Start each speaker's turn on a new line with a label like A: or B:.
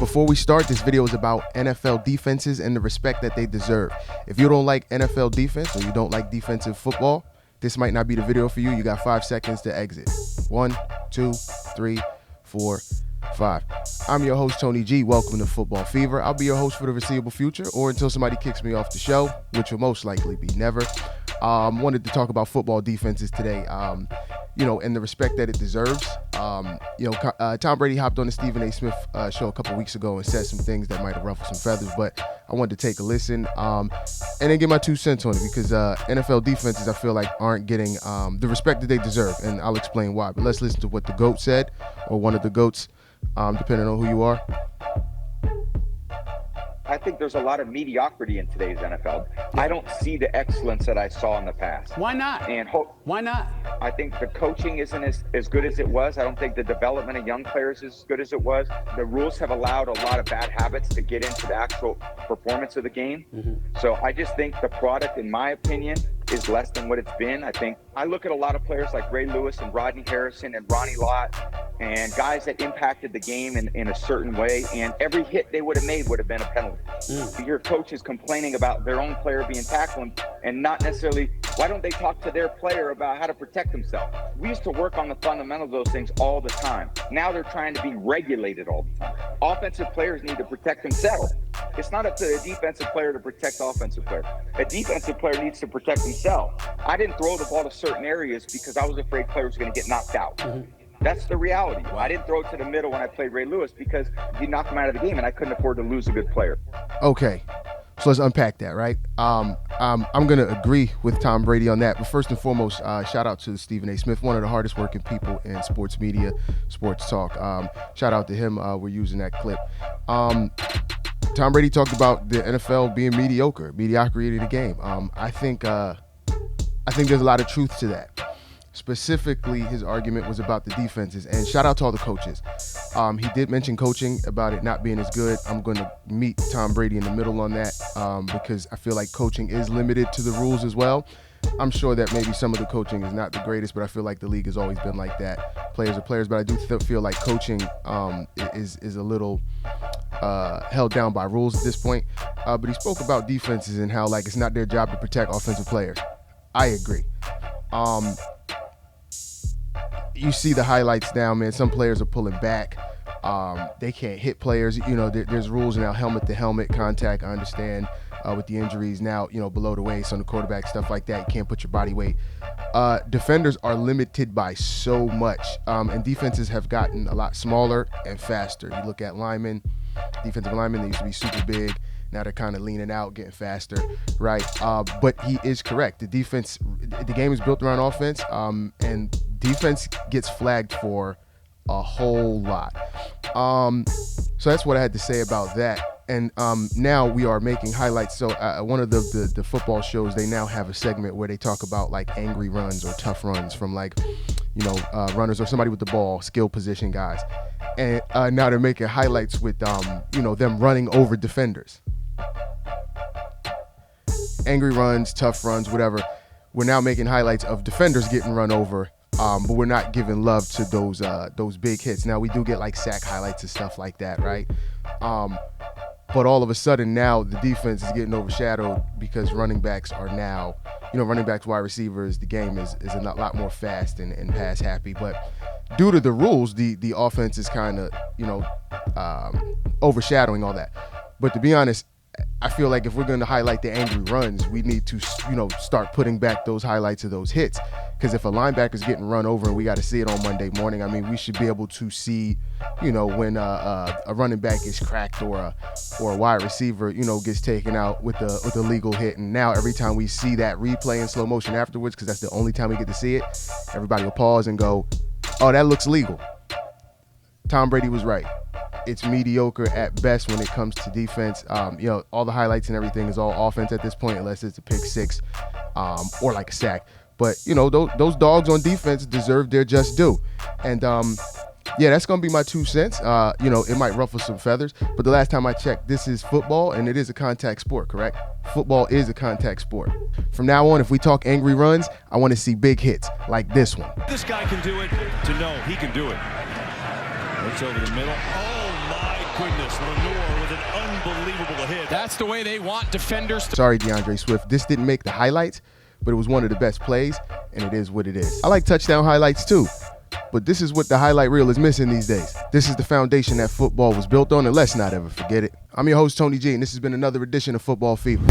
A: Before we start, this video is about NFL defenses and the respect that they deserve. If you don't like NFL defense or you don't like defensive football, this might not be the video for you. You got 5 seconds to exit. 1, 2, 3, 4, 5. I'm your host, Tony G. Welcome to Football Fever. I'll be your host for the foreseeable future or until somebody kicks me off the show, which will most likely be never. Wanted to talk about football defenses today, and the respect that it deserves. Tom Brady hopped on the Stephen A. Smith show a couple weeks ago and said some things that might have ruffled some feathers, but I wanted to take a listen and then get my 2 cents on it because NFL defenses, I feel like, aren't getting the respect that they deserve, and I'll explain why. But let's listen to what the GOAT said, or one of the GOATs, depending on who you are.
B: I think there's a lot of mediocrity in today's NFL. I don't see the excellence that I saw in the past.
C: Why not? Why not?
B: I think the coaching isn't as good as it was. I don't think the development of young players is as good as it was. The rules have allowed a lot of bad habits to get into the actual performance of the game. So I just think the product, in my opinion, is less than what it's been. I look at a lot of players like Ray Lewis and Rodney Harrison and Ronnie Lott and guys that impacted the game in a certain way, and every hit they would have made would have been a penalty. You hear coaches complaining about their own player being tackled and not necessarily, why don't they talk to their player about how to protect themselves? We used to work on the fundamentals of those things all the time. Now they're trying to be regulated all the time. Offensive players need to protect themselves. It's not up to a defensive player to protect offensive player. A defensive player needs to protect himself. I didn't throw the ball to certain areas because I was afraid players were going to get knocked out. That's the reality. I didn't throw it to the middle when I played Ray Lewis because he knocked him out of the game and I couldn't afford to lose a good player.
A: Okay, so let's unpack that, right? I'm going to agree with Tom Brady on that. But first and foremost, shout out to Stephen A. Smith, one of the hardest working people in sports media, sports talk. Shout out to him. We're using that clip. Tom Brady talked about the NFL being mediocrity of the game. I think there's a lot of truth to that. Specifically, his argument was about the defenses, and shout out to all the coaches. He did mention coaching, about it not being as good. I'm going to meet Tom Brady in the middle on that because I feel like coaching is limited to the rules as well. I'm sure that maybe some of the coaching is not the greatest, but I feel like the league has always been like that. Players are players, but I do feel like coaching is a little held down by rules at this point. But he spoke about defenses and how it's not their job to protect offensive players. I agree. You see the highlights now, man. Some players are pulling back. They can't hit players. There's rules now, helmet to helmet contact. I understand with the injuries now, below the waist on the quarterback, stuff like that. You can't put your body weight. Defenders are limited by so much, and defenses have gotten a lot smaller and faster. You look at defensive linemen, they used to be super big. Now they're kind of leaning out, getting faster, right? But he is correct. The game is built around offense, and defense gets flagged for a whole lot. So that's what I had to say about that. And now we are making highlights. So one of the football shows, they now have a segment where they talk about angry runs or tough runs from runners or somebody with the ball, skill position guys. And now they're making highlights with them running over defenders. Angry runs, tough runs, whatever. We're now making highlights of defenders getting run over, but we're not giving love to those big hits. Now we do get sack highlights and stuff like that, right? But all of a sudden now the defense is getting overshadowed because running backs are now, running backs, wide receivers, the game is a lot more fast and pass happy. But due to the rules, the offense is kind of, overshadowing all that. But to be honest, I feel like if we're going to highlight the angry runs, we need to, start putting back those highlights of those hits. Because if a linebacker's getting run over and we got to see it on Monday morning, we should be able to see, when a running back is cracked or a wide receiver, gets taken out with a legal hit. And now every time we see that replay in slow motion afterwards, because that's the only time we get to see it, everybody will pause and go, "Oh, that looks legal." Tom Brady was right. It's mediocre at best when it comes to defense. All the highlights and everything is all offense at this point, unless it's a pick six or a sack. But, those dogs on defense deserve their just due. And, that's going to be my 2 cents. It might ruffle some feathers. But the last time I checked, this is football, and it is a contact sport, correct? Football is a contact sport. From now on, if we talk angry runs, I want to see big hits like this one.
D: This guy can do it to know he can do it. Looks over the middle. Oh, my goodness, Lenore with an unbelievable hit.
C: That's the way they want defenders to.
A: Sorry, DeAndre Swift. This didn't make the highlights, but it was one of the best plays, and it is what it is. I like touchdown highlights too, but this is what the highlight reel is missing these days. This is the foundation that football was built on, and let's not ever forget it. I'm your host, Tony G, and this has been another edition of Football Fever.